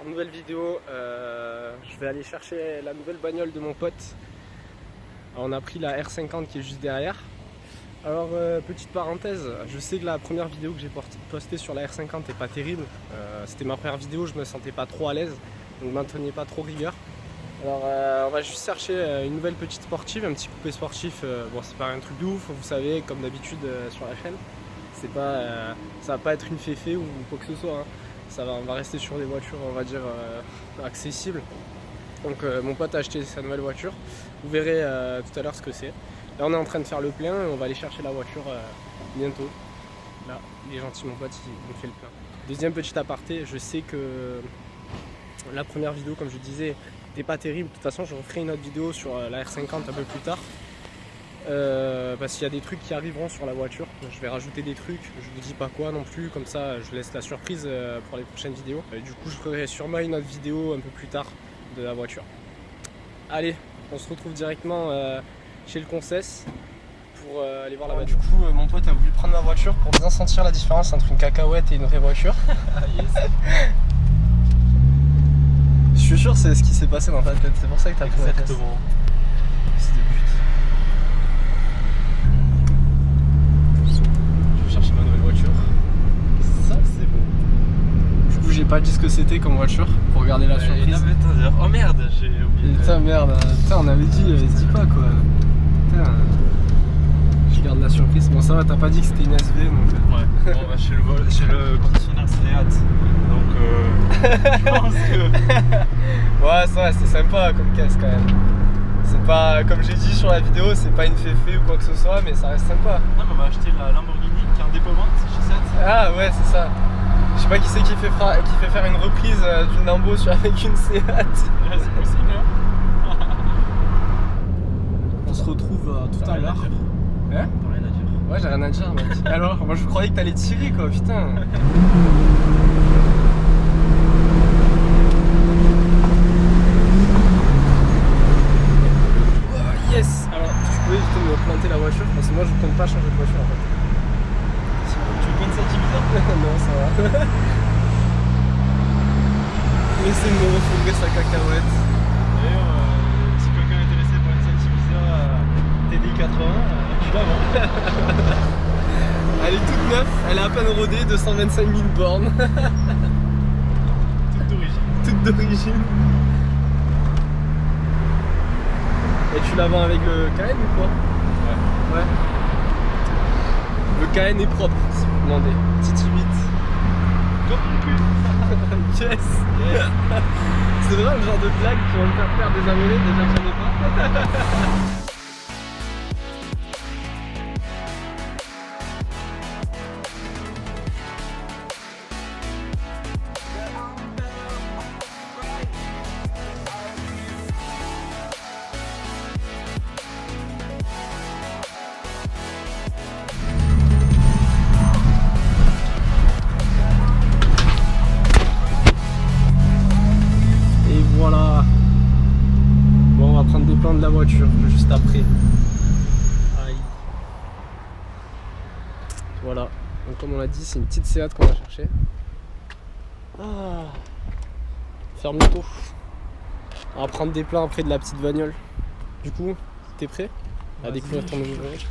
Alors nouvelle vidéo, je vais aller chercher la nouvelle bagnole de mon pote. Alors, on a pris la R50 qui est juste derrière. Alors petite parenthèse, je sais que la première vidéo que j'ai postée sur la R50 est pas terrible. C'était ma première vidéo, je me sentais pas trop à l'aise, donc je maintenais pas trop rigueur. Alors on va juste chercher une nouvelle petite sportive, un petit coupé sportif. Bon, c'est pas un truc de ouf, vous savez, comme d'habitude sur la chaîne. C'est pas, ça va pas être une féfé ou quoi que ce soit, hein. On va rester sur des voitures, on va dire, accessibles. Donc mon pote a acheté sa nouvelle voiture. Vous verrez tout à l'heure ce que c'est. Là on est en train de faire le plein et on va aller chercher la voiture bientôt. Là, il est gentil, mon pote, il fait le plein. Deuxième petit aparté, je sais que la première vidéo, comme je disais, n'était pas terrible. De toute façon, je referai une autre vidéo sur la R50 un peu plus tard. Parce qu'il y a des trucs qui arriveront sur la voiture. Je vais rajouter des trucs, je vous dis pas quoi non plus, comme ça je laisse la surprise pour les prochaines vidéos. Du coup je ferai sûrement une autre vidéo un peu plus tard de la voiture. Allez, on se retrouve directement chez le Concess pour aller voir la voiture. Du coup mon pote a voulu prendre ma voiture pour bien sentir la différence entre une cacahuète et une vraie voiture. Je suis sûr c'est ce qui s'est passé dans ta tête, c'est pour ça que t'as pris la tête. Exactement. J'ai pas dit ce que c'était comme voiture pour regarder la surprise. Oh merde, j'ai oublié. Putain, merde, putain, on avait dit, se dis pas quoi. Putain, je garde la surprise. Bon, ça va, t'as pas dit que c'était une SV donc. Ouais, bon, bah, chez le concessionnaire Seat. Donc, je pense que. Ouais, ça va, c'est sympa comme caisse quand même. C'est pas, comme j'ai dit sur la vidéo, c'est pas une féfé ou quoi que ce soit, mais ça reste sympa. Non, mais on va acheter la Lamborghini qui est un dépôt-vente chez Seat. Ah, ouais, c'est ça. Je sais pas qui c'est qui fait faire une reprise d'une Lambo avec une Seat. Ouais, c'est possible, hein. On se retrouve tout à l'heure. Hein? T'as rien à dire. Ouais, j'ai rien à dire, mec. Alors, moi je croyais que t'allais tirer quoi, putain. Oh, yes. Alors, tu peux éviter de me planter la voiture parce que moi je compte pas changer de voiture en fait. Tu veux pas une Saint-Timisa? Non, ça va. Laissez me refouler sa cacahuète. D'ailleurs, si quelqu'un est intéressé par une Saint-Timisa TD80, je la vends. Elle est toute neuve, elle est à peine rodée, 225 000 bornes. Toute d'origine. Toute d'origine. Et tu la vends avec le Cayenne ou quoi? Ouais. Ouais. Le Cayenne est propre, si vous demandez. Titi 8. Comme mon cul. Yes. C'est vraiment le genre de blague qui va me faire perdre des abonnés déjà que j'en ai pas. Voilà. Bon, on va prendre des plans de la voiture juste après. Aïe. Voilà. Donc comme on l'a dit, c'est une petite Seat qu'on va chercher. Ah. Ferme le tôt. On va prendre des plans après de la petite bagnole. Du coup, t'es prêt à découvrir ton nouveau voyage?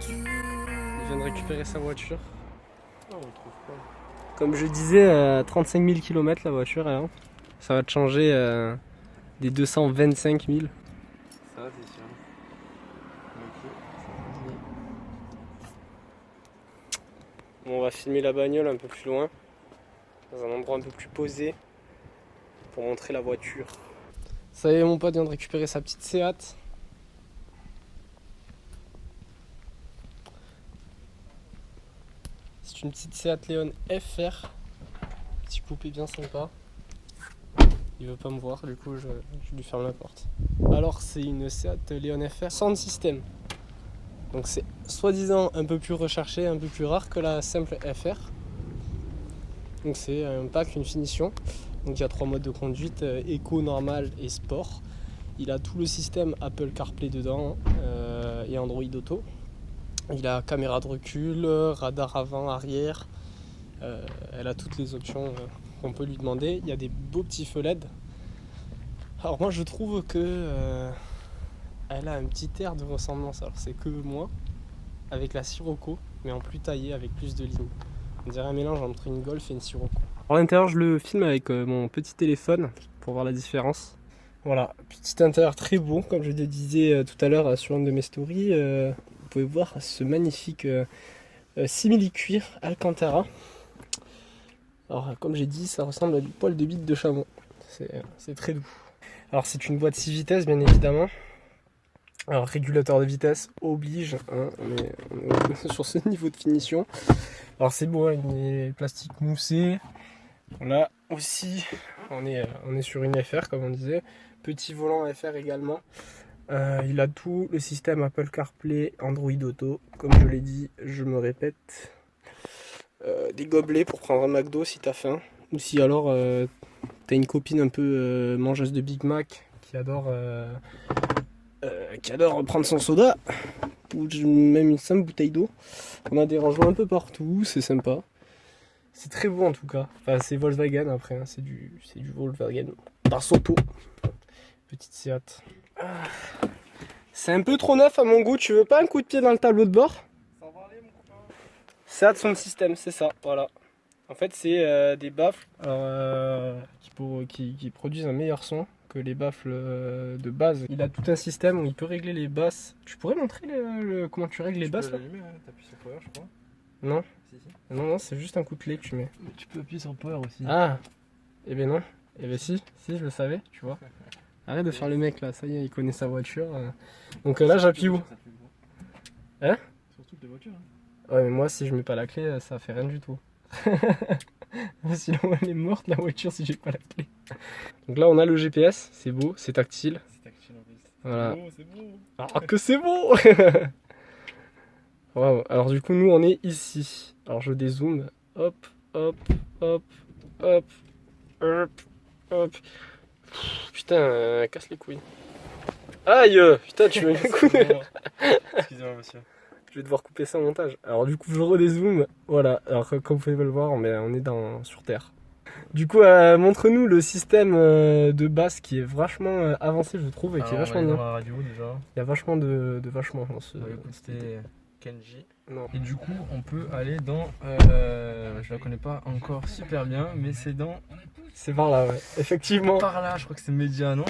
Il vient de récupérer sa voiture. Oh, on le trouve pas. Comme je disais, 35 000 km la voiture, hein. Ça va te changer des 225 000. Ça, c'est sûr. Bon, on va filmer la bagnole un peu plus loin, dans un endroit un peu plus posé, pour montrer la voiture. Ça y est, mon pote vient de récupérer sa petite Seat. C'est une petite Seat Leon FR. Petit coupé bien sympa. Il veut pas me voir, du coup je lui ferme la porte. Alors c'est une Seat Leon FR Sound System. Donc c'est soi-disant un peu plus recherché, un peu plus rare que la simple FR. Donc c'est un pack, une finition. Donc il y a 3 modes de conduite, éco, normal et sport. Il a tout le système Apple CarPlay dedans et Android Auto. Il a caméra de recul, radar avant, arrière. Elle a toutes les options qu'on peut lui demander. Il y a des beaux petits feux LED. Alors moi je trouve que elle a un petit air de ressemblance. Alors c'est que moi avec la Sirocco, mais en plus taillé avec plus de lignes. On dirait un mélange entre une Golf et une Sirocco. À l'intérieur je le filme avec mon petit téléphone pour voir la différence. Voilà, petit intérieur très beau, comme je le disais tout à l'heure sur une de mes stories. Vous pouvez voir ce magnifique simili-cuir Alcantara. Alors comme j'ai dit, ça ressemble à du poil de bite de chameau. C'est très doux. Alors c'est une boîte 6 vitesses bien évidemment. Alors régulateur de vitesse oblige, hein, on est sur ce niveau de finition. Alors c'est beau, hein, il est plastique moussé. Là aussi on est sur une FR comme on disait. Petit volant FR également. Il a tout le système Apple CarPlay, Android Auto. Comme je l'ai dit, je me répète. Des gobelets pour prendre un McDo si t'as faim. Ou si alors t'as une copine un peu mangeuse de Big Mac qui adore prendre son soda. Ou même une simple bouteille d'eau. On a des rangements un peu partout, c'est sympa. C'est très beau en tout cas. Enfin c'est Volkswagen après, hein. c'est du Volkswagen. Passoto. Petite Seat. C'est un peu trop neuf à mon goût, tu veux pas un coup de pied dans le tableau de bord? Seat Sound System, c'est ça, voilà. En fait c'est des baffles qui produisent un meilleur son que les baffles de base. Il a tout un système où il peut régler les basses. Tu pourrais montrer comment tu règles les basses là? T'appuies sur Power je crois. Non. Si. Non, c'est juste un coup de clé que tu mets. Mais tu peux appuyer sur Power aussi. Ah. Eh ben non. Eh ben si, je le savais, tu vois. Arrête de faire le mec là, ça y est, il connaît sa voiture. Donc là j'appuie où? Hein? Sur toutes les voitures. Ouais mais moi si je mets pas la clé ça fait rien du tout. Sinon elle est morte la voiture si j'ai pas la clé. Donc là on a le GPS, c'est beau, c'est tactile. C'est tactile en plus. Voilà. C'est beau. Ah que c'est beau. Waouh. Alors du coup nous on est ici. Alors je dézoome. Hop, hop, hop, hop, hop, hop. Putain, casse les couilles. Aïe. Putain tu veux mes couilles. Excusez-moi monsieur. Je vais devoir couper ça au montage. Alors du coup je redézoome. Voilà, alors comme vous pouvez le voir, on est sur Terre. Du coup montre-nous le système de basse qui est vachement avancé je trouve et qui est vachement bien. Dans la radio déjà. Il y a vachement de vachement dans ce... On va écouter Kenji. Non. Et du coup on peut aller dans... je la connais pas encore super bien mais c'est dans... C'est par là ouais, effectivement. Par là, je crois que c'est média non?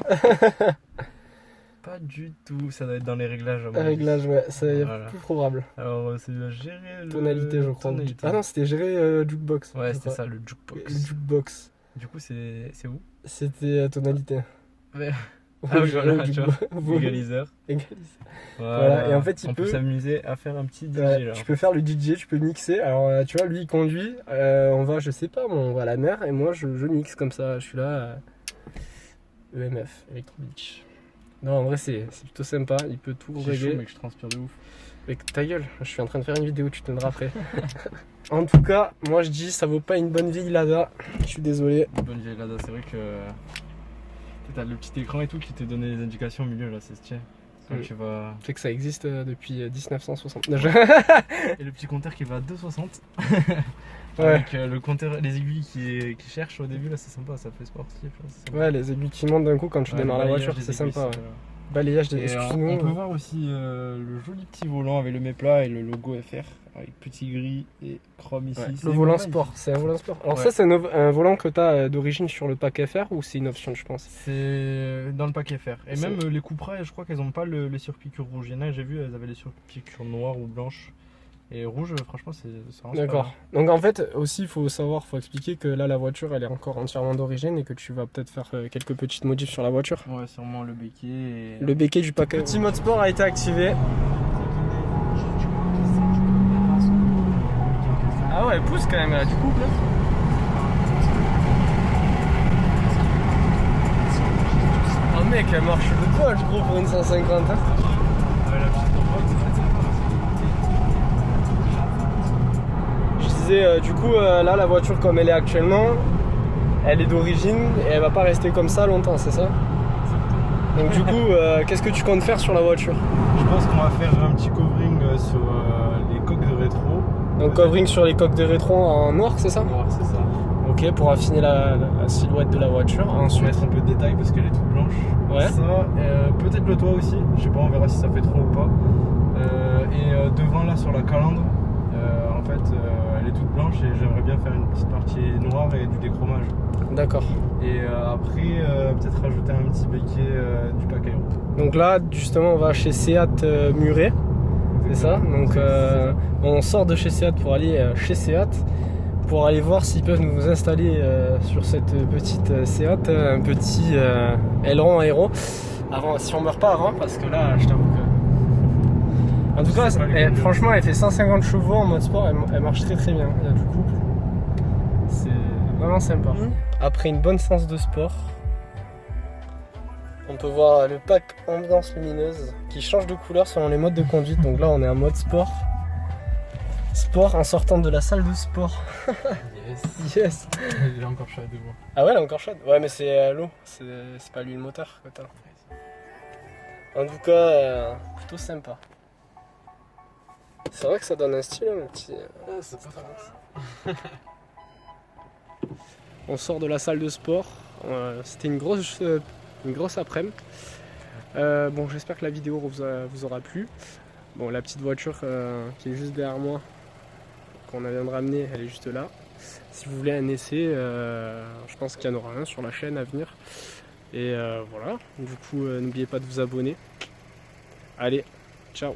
Pas du tout, ça doit être dans les réglages. Réglages, ouais, c'est voilà. plus probable. Alors, c'est de gérer le... Tonalité, je crois. Tonalité. Ah non, c'était gérer jukebox. Ouais, c'était ça, le jukebox. Le jukebox. Du coup, c'est où? C'était tonalité. Ouais. Ah oui, voilà, tu vois. Égaliseur. Voilà. Et en fait, on peut s'amuser à faire un petit DJ. Ouais, tu peux faire le DJ, tu peux mixer. Alors, tu vois, lui, il conduit. On va, je sais pas, on va à la mer et moi, je mixe comme ça. Je suis là. EMF, Electro Beach. Non, en vrai, c'est plutôt sympa. Il peut tout régler. C'est chaud, mec, je transpire de ouf. Mais ta gueule, je suis en train de faire une vidéo, tu te donneras après. En tout cas, moi je dis, ça vaut pas une bonne vieille Lada. Je suis désolé. Une bonne vieille Lada, c'est vrai que t'as le petit écran et tout qui te donne les indications au milieu là, c'est stylé. Quand tu vas... Tu sais que ça existe depuis 1960. Et le petit compteur qui va à 2,60. Ouais. Avec le compteur, les aiguilles qui cherchent au début là, c'est sympa, ça fait sportif. Ouais, les aiguilles qui montent d'un coup quand tu démarres la voiture, c'est sympa. Ouais. Balayage des... Excuse-nous. On peut voir aussi le joli petit volant avec le méplat et le logo FR avec petit gris et chrome ici. Ouais, le volant sport, c'est un volant sport. Alors ouais. Ça c'est un volant que tu as d'origine sur le pack FR ou c'est une option je pense? C'est dans le pack FR. Et même les Cupra, je crois qu'elles n'ont pas les surpiqûres rouges. Il y en a, j'ai vu, elles avaient les surpiqûres noires ou blanches. Et rouge, franchement, ça rend. D'accord. Donc en fait, aussi, il faut expliquer que là, la voiture, elle est encore entièrement d'origine et que tu vas peut-être faire quelques petites modifs sur la voiture. Ouais, sûrement le béquet. Et... Le béquet du paquet. Le petit mode sport a été activé. Ah ouais. elle pousse quand même, elle a du couple. Oh mec, elle marche de poil, je crois, pour une 150. Hein. Je disais, du coup, là, la voiture comme elle est actuellement, elle est d'origine et elle va pas rester comme ça longtemps, c'est ça? Donc du coup, qu'est-ce que tu comptes faire sur la voiture? Je pense qu'on va faire un petit covering sur les coques de rétro. Donc covering sur les coques de rétro en noir, c'est ça? Noir, c'est ça. Ok, pour affiner la silhouette de la voiture. Ensuite, mettre un peu de détails parce qu'elle est toute blanche. Ouais. Ça, peut-être le toit aussi. Je sais pas, on verra si ça fait trop ou pas. Devant là sur la calandre, en fait, elle est toute blanche et j'aimerais bien faire une petite partie noire et du déchromage. D'accord. Et après, peut-être rajouter un petit béquet du pack aéro. Donc là, justement, on va chez Seat Muret. C'est ça. Donc on sort de chez Seat pour aller chez Seat pour aller voir s'ils peuvent nous installer sur cette petite Seat un petit aileron aéro. Avant, si on meurt pas avant, parce que là, je t'avoue que. En tout cas, franchement, elle fait 150 chevaux en mode sport, elle marche très très bien. Il y a du couple. C'est vraiment sympa. Après une bonne séance de sport, on peut voir le pack ambiance lumineuse qui change de couleur selon les modes de conduite. Donc là, on est en mode sport. Sport en sortant de la salle de sport. Yes. Yes. Elle est encore chaude devant. Ah ouais, elle est encore chaude. Ouais, mais c'est l'eau. C'est pas lui le moteur que t'as. En tout cas, plutôt sympa. C'est vrai que ça donne un style, mon petit. Ah, c'est pas trop. On sort de la salle de sport. C'était une grosse après-midi. Bon, j'espère que la vidéo vous aura plu. Bon, la petite voiture qui est juste derrière moi, qu'on vient de ramener, elle est juste là. Si vous voulez un essai, je pense qu'il y en aura un sur la chaîne à venir. Et voilà, du coup, n'oubliez pas de vous abonner. Allez, ciao!